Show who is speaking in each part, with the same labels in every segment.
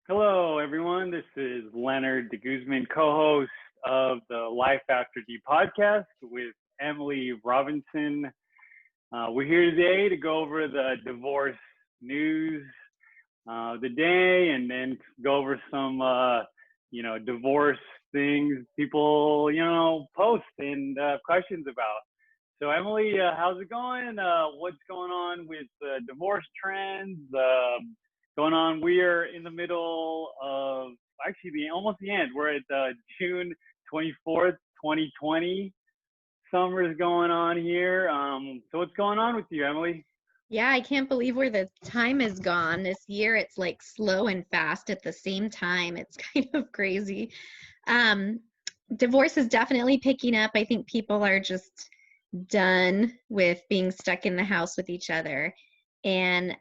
Speaker 1: Hello, everyone. This is Lenard, the Guzman co-host of the Life After D podcast with Emily Robinson. We're here today to go over the divorce news of the day and then go over some, divorce things people, post and questions about. So, Emily, how's it going? What's going on with divorce trends? Going on? We are in the middle of actually almost the end. We're at June 24th, 2020. Summer's going on here. So what's going on with you, Emily?
Speaker 2: Yeah, I can't believe where the time is gone. This year, it's like slow and fast at the same time. It's kind of crazy. Um, Divorce is definitely picking up. I think people are just done with being stuck in the house with each other. And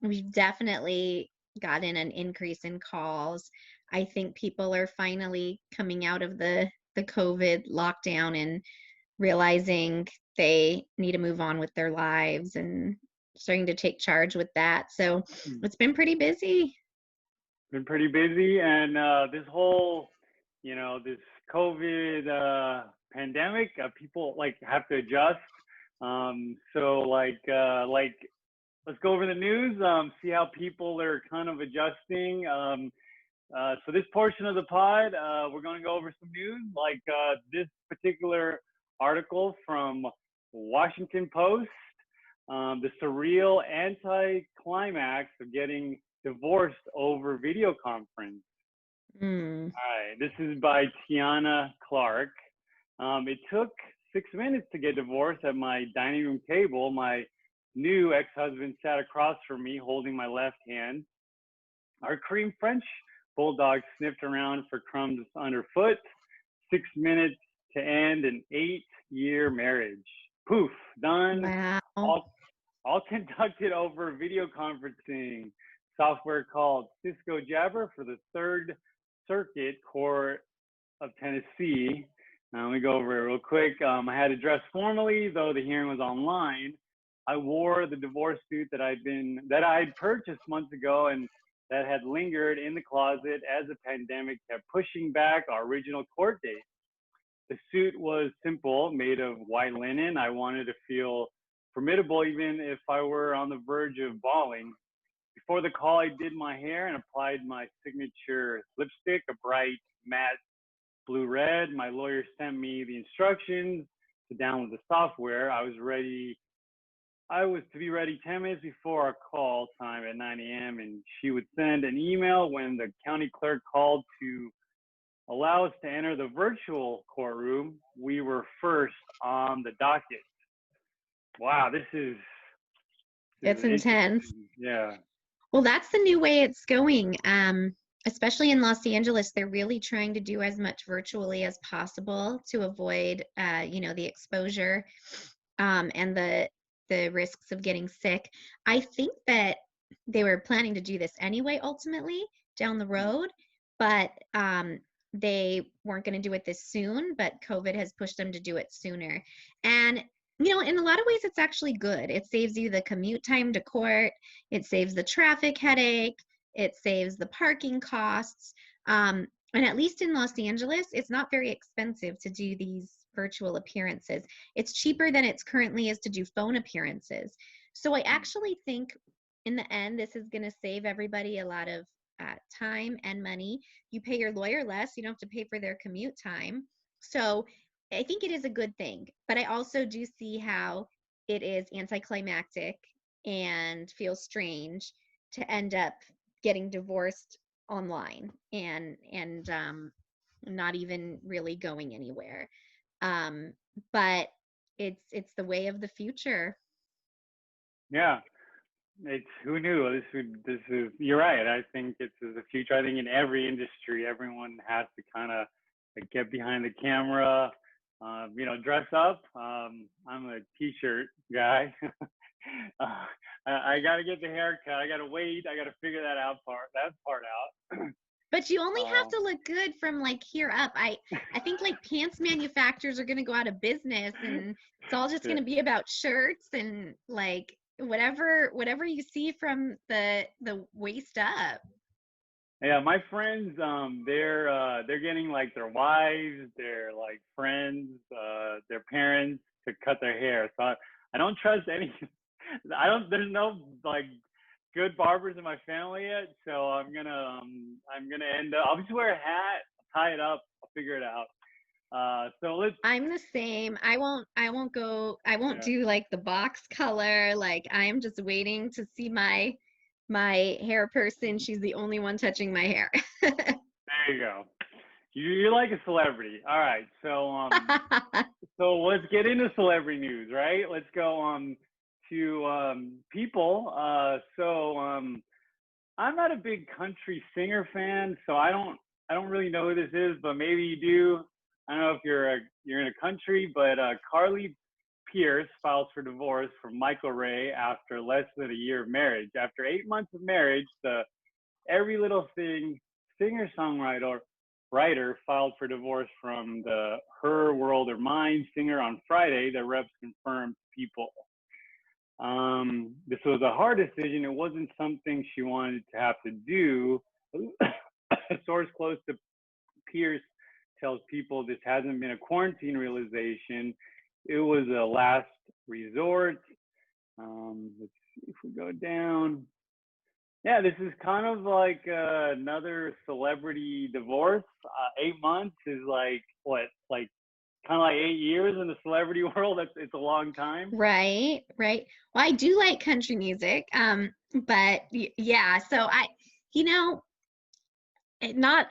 Speaker 2: we've definitely gotten an increase in calls. I think people are finally coming out of the COVID lockdown and realizing they need to move on with their lives and starting to take charge with that. So it's been pretty busy.
Speaker 1: Been pretty busy, and this whole, this COVID pandemic, people like have to adjust. So let's go over the news, see how people are kind of adjusting. So this portion of the pod, we're going to go over some news, like this particular article from Washington Post, the surreal anti-climax of getting divorced over video conference.
Speaker 2: Mm.
Speaker 1: All right, this is by Tiana Clark. It took 6 minutes to get divorced at my dining room table. My new ex-husband sat across from me, holding my left hand. Our cream French bulldog sniffed around for crumbs underfoot. 6 minutes to end an 8-year marriage. Poof, done.
Speaker 2: Wow.
Speaker 1: All conducted over video conferencing software called Cisco Jabber for the Third Circuit Court of Tennessee. Let me go over it real quick. I had to dress formally, though the hearing was online. I wore the divorce suit that I'd purchased months ago and that had lingered in the closet as the pandemic kept pushing back our original court date. The suit was simple, made of white linen. I wanted to feel formidable even if I were on the verge of bawling. Before the call, I did my hair and applied my signature lipstick, a bright matte blue red. My lawyer sent me the instructions to download the software. I was to be ready 10 minutes before our call time at 9 a.m. and she would send an email when the county clerk called to allow us to enter the virtual courtroom. We were first on the docket. Wow, this is
Speaker 2: It's intense.
Speaker 1: Yeah.
Speaker 2: Well, that's the new way it's going. Especially in Los Angeles, they're really trying to do as much virtually as possible to avoid, the exposure and the risks of getting sick. I think that they were planning to do this anyway, ultimately down the road, but they weren't going to do it this soon. But COVID has pushed them to do it sooner. And in a lot of ways, it's actually good. It saves you the commute time to court. It saves the traffic headache. It saves the parking costs. And at least in Los Angeles, it's not very expensive to do these virtual appearances. It's cheaper than it currently is to do phone appearances. So I actually think in the end, this is going to save everybody a lot of time and money. You pay your lawyer less. You don't have to pay for their commute time. So I think it is a good thing. But I also do see how it is anticlimactic and feels strange to end up getting divorced online and not even really going anywhere. But it's the way of the future.
Speaker 1: Yeah. It's who knew this is you're right. I think it's the future. I think in every industry, everyone has to kind of get behind the camera, dress up. I'm a t-shirt guy. I got to get the haircut. I got to wait. I got to figure that part out.
Speaker 2: But you only have to look good from like here up. I think like pants manufacturers are going to go out of business and it's all just going to be about shirts and like whatever you see from the waist up.
Speaker 1: Yeah, my friends, they're getting like their wives, their like friends, their parents to cut their hair. So I don't trust any. I don't. There's no like good barbers in my family yet. So I'm gonna end up. I'll just wear a hat, tie it up. I'll figure it out. So let's.
Speaker 2: I'm the same. I won't
Speaker 1: Yeah,
Speaker 2: do like the box color. Like I am just waiting to see my hair person. She's the only one touching my hair.
Speaker 1: there you go. You're like a celebrity. All right. So let's get into celebrity news, right? Let's go to people. I'm not a big country singer fan, so I don't really know who this is, but maybe you do. I don't know if you're in a country, but Carly Pierce files for divorce from Michael Ray after less than a year of marriage. After 8 months of marriage, the Every Little Thing singer-songwriter writer filed for divorce from the Her World or Mine singer on Friday, the reps confirmed People. This was a hard decision. It wasn't something she wanted to have to do. A source close to Pierce tells People this hasn't been a quarantine realization. It was a last resort. Let's see if we go down. Yeah, this is kind of like another celebrity divorce. 8 months is like what, like kind of like 8 years in the celebrity world. It's a long time.
Speaker 2: Right, right. Well, I do like country music. But yeah, so you know, not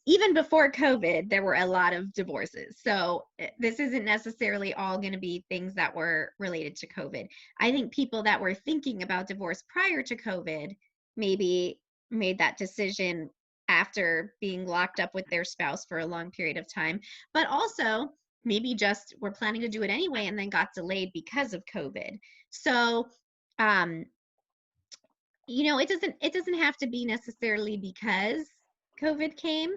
Speaker 2: even before COVID, there were a lot of divorces. So this isn't necessarily all going to be things that were related to COVID. I think people that were thinking about divorce prior to COVID maybe made that decision after being locked up with their spouse for a long period of time, but also maybe just were planning to do it anyway and then got delayed because of COVID. So, um, it doesn't have to be necessarily because COVID came,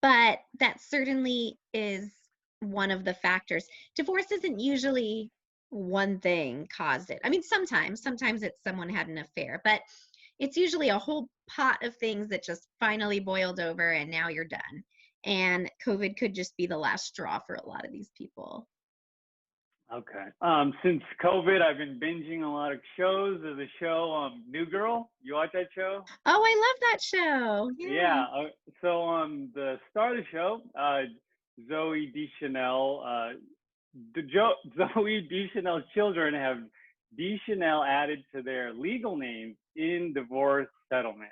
Speaker 2: but that certainly is one of the factors. Divorce isn't usually one thing caused it. I mean, sometimes it's someone had an affair, but it's usually a whole pot of things that just finally boiled over and now you're done. And COVID could just be the last straw for a lot of these people.
Speaker 1: Okay. Since COVID, I've been binging a lot of shows. There's a show, New Girl. You watch that show?
Speaker 2: Oh, I love that show. Yeah.
Speaker 1: Yeah. So the star of the show, Zoe Deschanel. Zoe Deschanel's children have Deschanel added to their legal names in divorce settlement.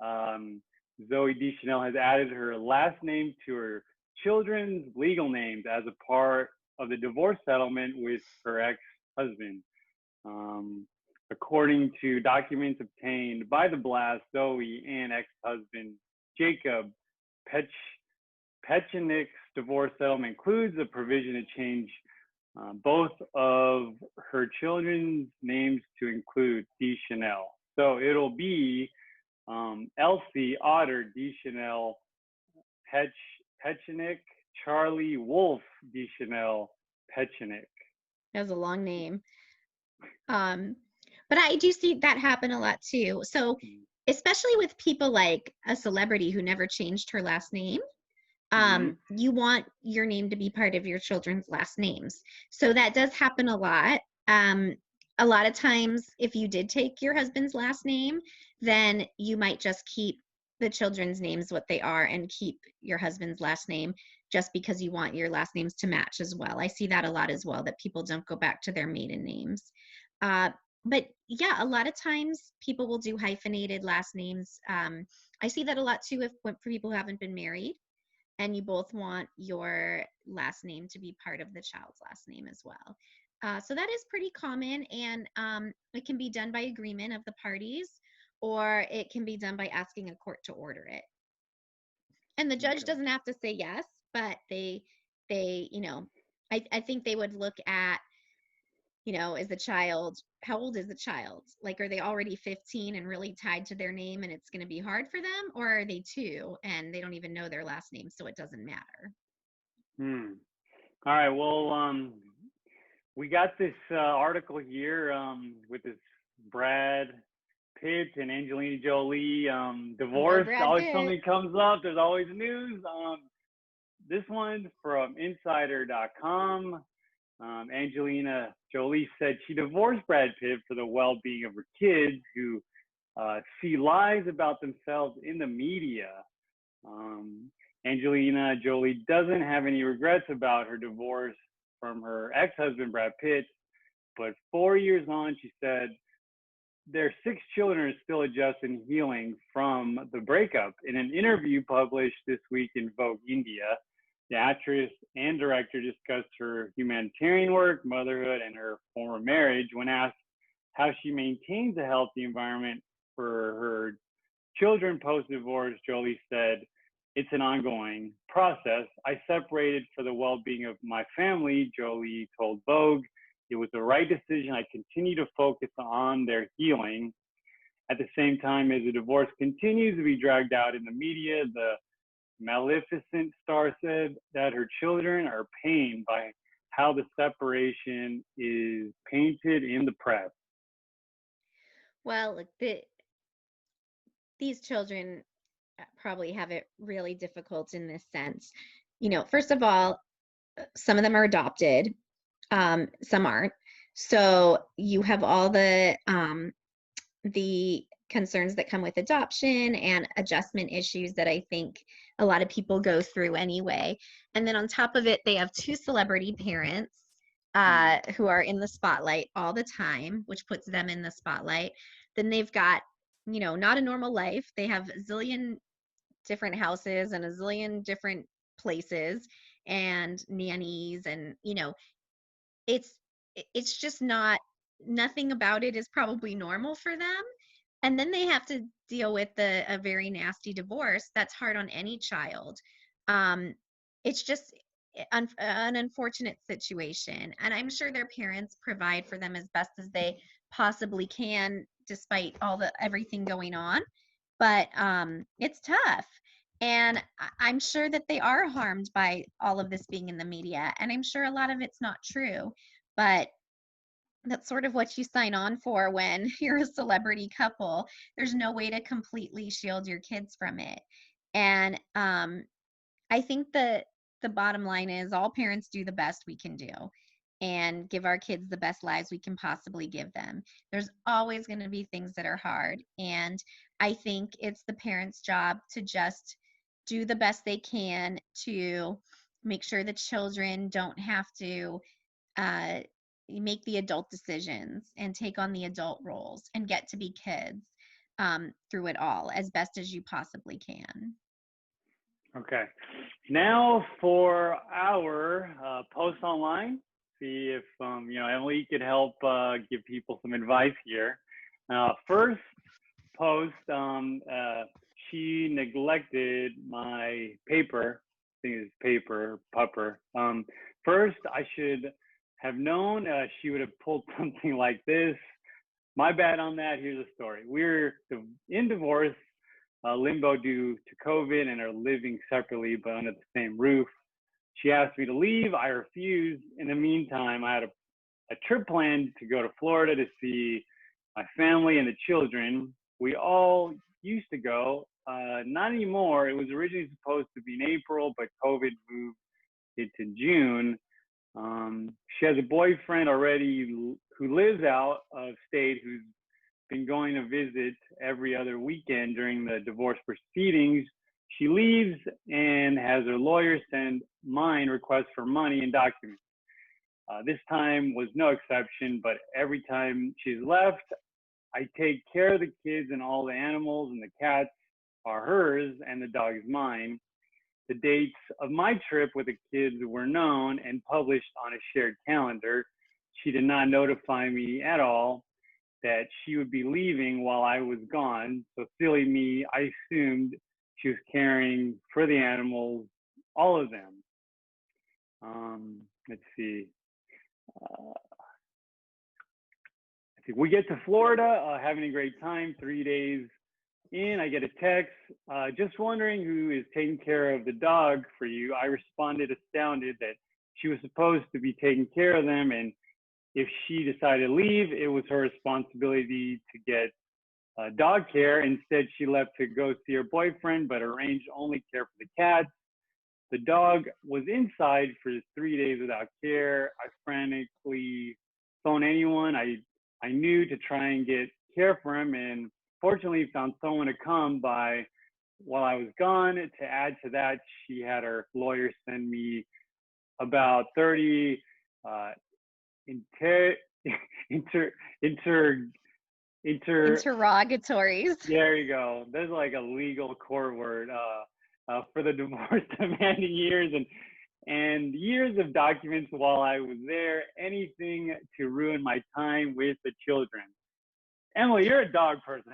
Speaker 1: Um, Zoe Deschanel has added her last name to her children's legal names as a part of the divorce settlement with her ex-husband. Um, According to documents obtained by the blast, Zoe and ex-husband Jacob Pech, Pechenik's divorce settlement includes a provision to change both of her children's names to include Deschanel. So it'll be Elsie Otter Deschanel Pech, Pechenik, Charlie Wolf Deschanel Pechenik.
Speaker 2: That's a long name. Um, but I do see that happen a lot too. So, especially with people like a celebrity who never changed her last name,
Speaker 1: Mm-hmm.
Speaker 2: you want your name to be part of your children's last names. So that does happen a lot. A lot of times, if you did take your husband's last name, then you might just keep the children's names what they are and keep your husband's last name just because you want your last names to match as well. I see that a lot as well, that people don't go back to their maiden names. Uh, but yeah, a lot of times people will do hyphenated last names. I see that a lot too for people who haven't been married and you both want your last name to be part of the child's last name as well. So that is pretty common, and it can be done by agreement of the parties, or it can be done by asking a court to order it. And the judge
Speaker 1: Okay.
Speaker 2: doesn't have to say yes, but I think they would look at, is the child, how old is the child? Like, are they already 15 and really tied to their name and it's going to be hard for them? Or are they 2 and they don't even know their last name, so it doesn't matter?
Speaker 1: All right. Well, we got this article here with this Brad Pitt and Angelina Jolie
Speaker 2: Go
Speaker 1: divorce.
Speaker 2: Brad
Speaker 1: Always
Speaker 2: Pitt.
Speaker 1: something comes up. There's always news. This one's from Insider.com. Angelina Jolie said she divorced Brad Pitt for the well-being of her kids who see lies about themselves in the media. Um, Angelina Jolie doesn't have any regrets about her divorce from her ex-husband, Brad Pitt, but 4 years on, she said their 6 children are still adjusting and healing from the breakup. In an interview published this week in Vogue India, the actress and director discussed her humanitarian work, motherhood, and her former marriage. When asked how she maintains a healthy environment for her children post-divorce, Jolie said, "It's an ongoing process. I separated for the well-being of my family," Jolie told Vogue. "It was the right decision. I continue to focus on their healing." At the same time, as the divorce continues to be dragged out in the media, the Maleficent star said that her children are pained by how the separation is painted in the press.
Speaker 2: Well, look, these children probably have it really difficult in this sense. First of all, some of them are adopted, some aren't. So you have all the concerns that come with adoption and adjustment issues that I think a lot of people go through anyway. And then on top of it, they have two celebrity parents who are in the spotlight all the time, which puts them in the spotlight. Then they've got, not a normal life. They have a zillion different houses and a zillion different places and nannies, and it's just nothing about it is probably normal for them. And then they have to deal with a very nasty divorce. That's hard on any child. It's just an unfortunate situation. And I'm sure their parents provide for them as best as they possibly can, despite everything going on. But it's tough. And I'm sure that they are harmed by all of this being in the media. And I'm sure a lot of it's not true. But that's sort of what you sign on for when you're a celebrity couple. There's no way to completely shield your kids from it. And I think that the bottom line is all parents do the best we can do and give our kids the best lives we can possibly give them. There's always going to be things that are hard. And I think it's the parents' job to just do the best they can to make sure the children don't have to make the adult decisions and take on the adult roles and get to be kids through it all as best as you possibly can.
Speaker 1: Okay. Now for our post online, see if Emily could help give people some advice here. First post, she neglected my paper. I think it's paper, pupper. First, I should have known she would have pulled something like this. My bad on that. Here's the story. We're in divorce, limbo due to COVID, and are living separately but under the same roof. She asked me to leave. I refused. In the meantime, I had a trip planned to go to Florida to see my family and the children. We all used to go. Not anymore. It was originally supposed to be in April, but COVID moved it to June. She has a boyfriend already who lives out of state, who's been going to visit every other weekend during the divorce proceedings. She leaves and has her lawyer send mine requests for money and documents. This time was no exception, but every time she's left, I take care of the kids and all the animals, and the cats are hers and the dog is mine. The dates of my trip with the kids were known and published on a shared calendar. She did not notify me at all that she would be leaving while I was gone. So silly me, I assumed she was caring for the animals, all of them. Let's see. We get to Florida, having a great time, 3 days in, I get a text, just wondering who is taking care of the dog for you. I responded astounded that she was supposed to be taking care of them, and if she decided to leave, it was her responsibility to get dog care. Instead, she left to go see her boyfriend, but arranged only care for the cats. The dog was inside for 3 days without care. I frantically phoned anyone I knew to try and get care for him, and fortunately found someone to come by while I was gone. To add to that, she had her lawyer send me about 30 inter, inter, inter,
Speaker 2: Interrogatories.
Speaker 1: there you go. There's like a legal court word for the divorce, demanding years and years of documents while I was there. Anything to ruin my time with the children. Emily, you're a dog person.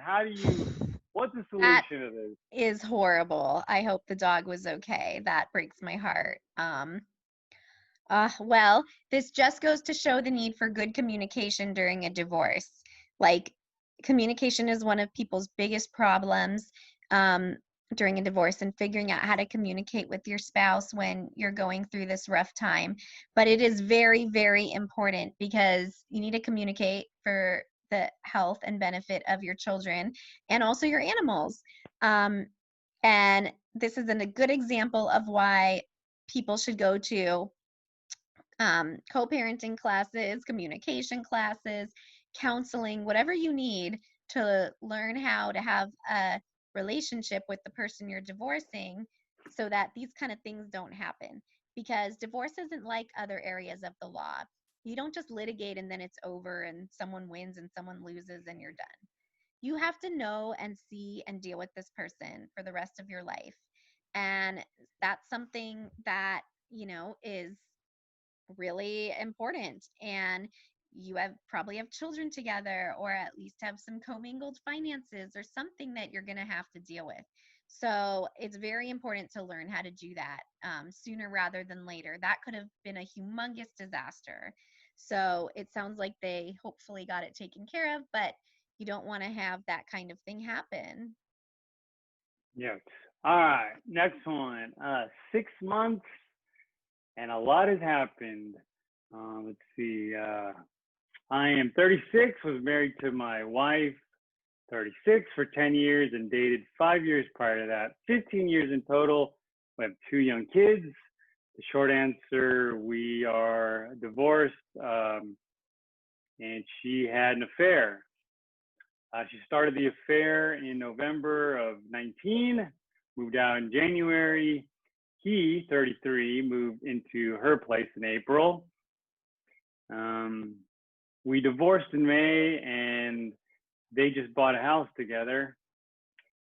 Speaker 1: What's the
Speaker 2: That
Speaker 1: solution to this?
Speaker 2: is horrible. I hope the dog was okay. That breaks my heart. Well, this just goes to show the need for good communication during a divorce. Like, communication is one of people's biggest problems during a divorce, and figuring out how to communicate with your spouse when you're going through this rough time. But it is very, very important, because you need to communicate for the health and benefit of your children and also your animals. And this is a good example of why people should go to co-parenting classes, communication classes, counseling, whatever you need to learn how to have a relationship with the person you're divorcing, so that these kind of things don't happen. Because divorce isn't like other areas of the law. You don't just litigate and then it's over and someone wins and someone loses and you're done. You have to know and see and deal with this person for the rest of your life. And that's something that, is really important. And you probably have children together, or at least have some commingled finances or something that you're going to have to deal with. So it's very important to learn how to do that sooner rather than later. That could have been a humongous disaster. So it sounds like they hopefully got it taken care of, but you don't want to have that kind of thing happen.
Speaker 1: Yes. All right. Next one. 6 months and a lot has happened. Let's see. I am 36, was married to my wife, 36, for 10 years, and dated 5 years prior to that. 15 years in total. We have 2 young kids. The short answer, we are divorced, and she had an affair. She started the affair in November of 19, moved out in January. He, 33, moved into her place in April. We divorced in May, and they just bought a house together.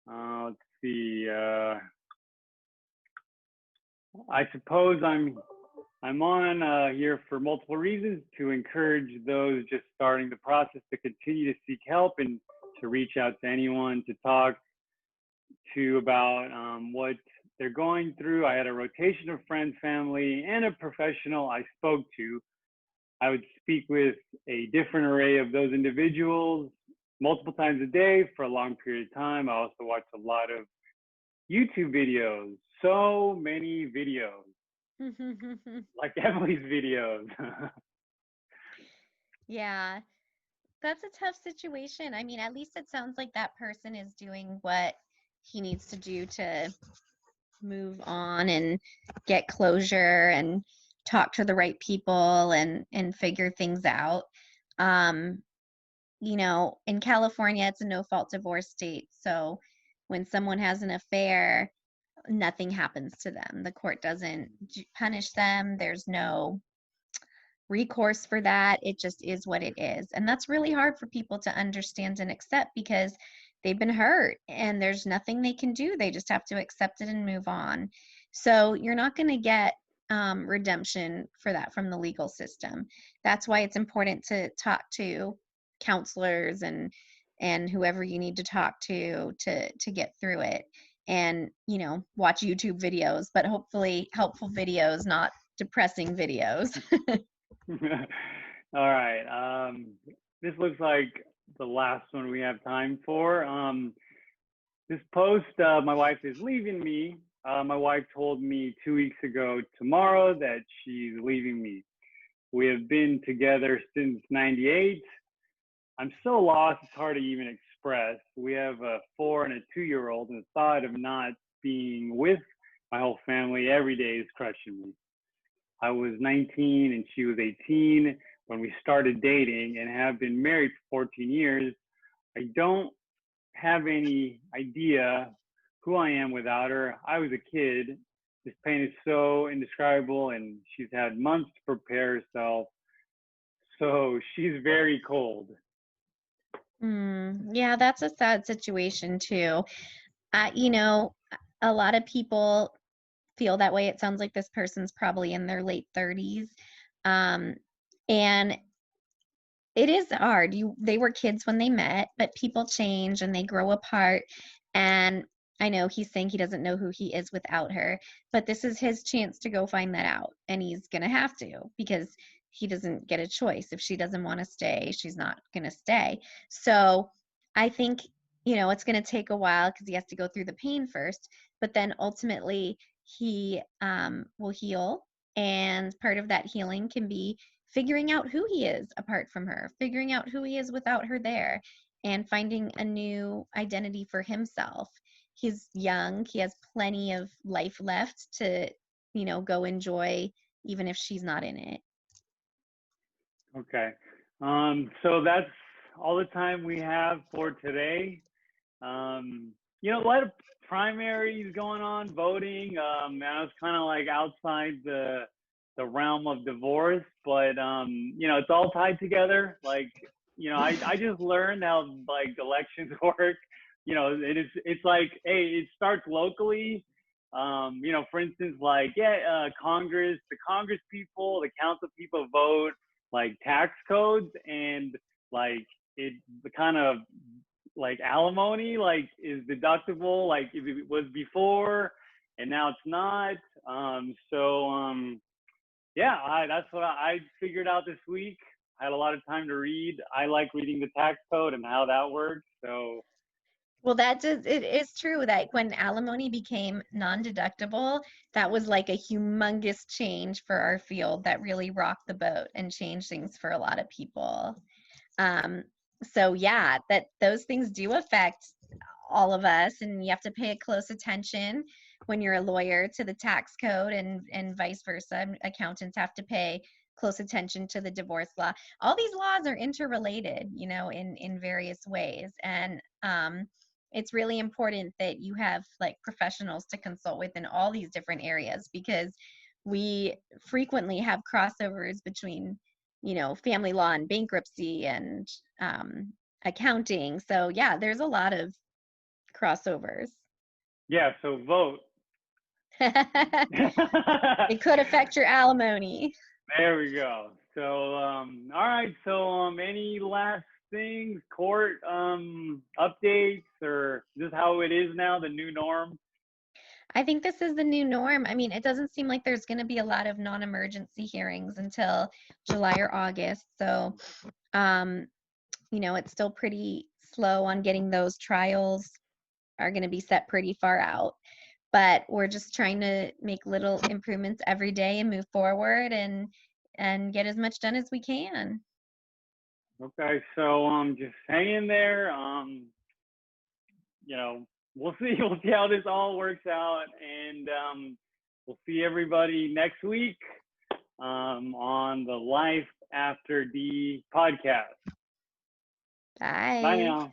Speaker 1: Let's see. I suppose I'm on here for multiple reasons: to encourage those just starting the process to continue to seek help and to reach out to anyone to talk to about what they're going through. I had a rotation of friends, family, and a professional I spoke to. I would speak with a different array of those individuals multiple times a day for a long period of time. I also watched a lot of YouTube videos, so many videos, like Emily's videos.
Speaker 2: Yeah, that's a tough situation. I mean, at least it sounds like that person is doing what he needs to do to move on and get closure and talk to the right people and figure things out. In California, it's a no-fault divorce state. So when someone has an affair, nothing happens to them. The court doesn't punish them. There's no recourse for that. It just is what it is. And that's really hard for people to understand and accept, because they've been hurt and there's nothing they can do. They just have to accept it and move on. So you're not going to get redemption for that from the legal system. That's why it's important to talk to counselors and whoever you need to talk to get through it. And watch YouTube videos, but hopefully helpful videos, not depressing videos.
Speaker 1: All right. This looks like the last one we have time for. This post, my wife is leaving me. My wife told me 2 weeks ago tomorrow that she's leaving me. We have been together since '98. I'm so lost, it's hard to even express. We have a 4 and a 2-year-old, and the thought of not being with my whole family every day is crushing me. I was 19 and she was 18 when we started dating and have been married for 14 years. I don't have any idea who I am without her. I was a kid. This pain is so indescribable, and she's had months to prepare herself. So she's very cold.
Speaker 2: Yeah, that's a sad situation too. You know, a lot of people feel that way. It sounds like this person's probably in their late 30s. Um, and it is hard. They were kids when they met, but people change and they grow apart. And I know he's saying he doesn't know who he is without her, but this is his chance to go find that out. And he's going to have to, because he doesn't get a choice. If she doesn't want to stay, she's not going to stay. So I think, it's going to take a while because he has to go through the pain first, but then ultimately he will heal. And part of that healing can be figuring out who he is apart from her, figuring out who he is without her there, and finding a new identity for himself. He's young, he has plenty of life left to, go enjoy, even if she's not in it.
Speaker 1: Okay. So that's all the time we have for today. A lot of primaries going on, voting. I was kind of like outside the realm of divorce, but it's all tied together. Like, I just learned how like elections work. It's like, hey, it starts locally. For instance, like, Congress, the Congress people, the council people vote like tax codes, and like it the kind of like alimony like is deductible like if it was before, and now it's not. That's what I figured out this week. I had a lot of time to read. I like reading the tax code and how that works. So
Speaker 2: well, it is true that when alimony became non-deductible, that was like a humongous change for our field that really rocked the boat and changed things for a lot of people. So yeah, that those things do affect all of us, and you have to pay close attention when you're a lawyer to the tax code, and vice versa. Accountants have to pay close attention to the divorce law. All these laws are interrelated, in various ways. And it's really important that you have like professionals to consult with in all these different areas, because we frequently have crossovers between family law and bankruptcy and accounting. So yeah, there's a lot of crossovers.
Speaker 1: yeah, so vote.
Speaker 2: It could affect your alimony.
Speaker 1: There we go. So all right, so any last things, court updates, or just how it is now, the new norm?
Speaker 2: I think this is the new norm. I mean, it doesn't seem like there's going to be a lot of non-emergency hearings until July or August. So, it's still pretty slow on getting those. Trials are going to be set pretty far out. But we're just trying to make little improvements every day and move forward and get as much done as we can.
Speaker 1: Okay, so just hang in there. We'll see. We'll see how this all works out, and we'll see everybody next week on the Life After D podcast.
Speaker 2: Bye.
Speaker 1: Bye now.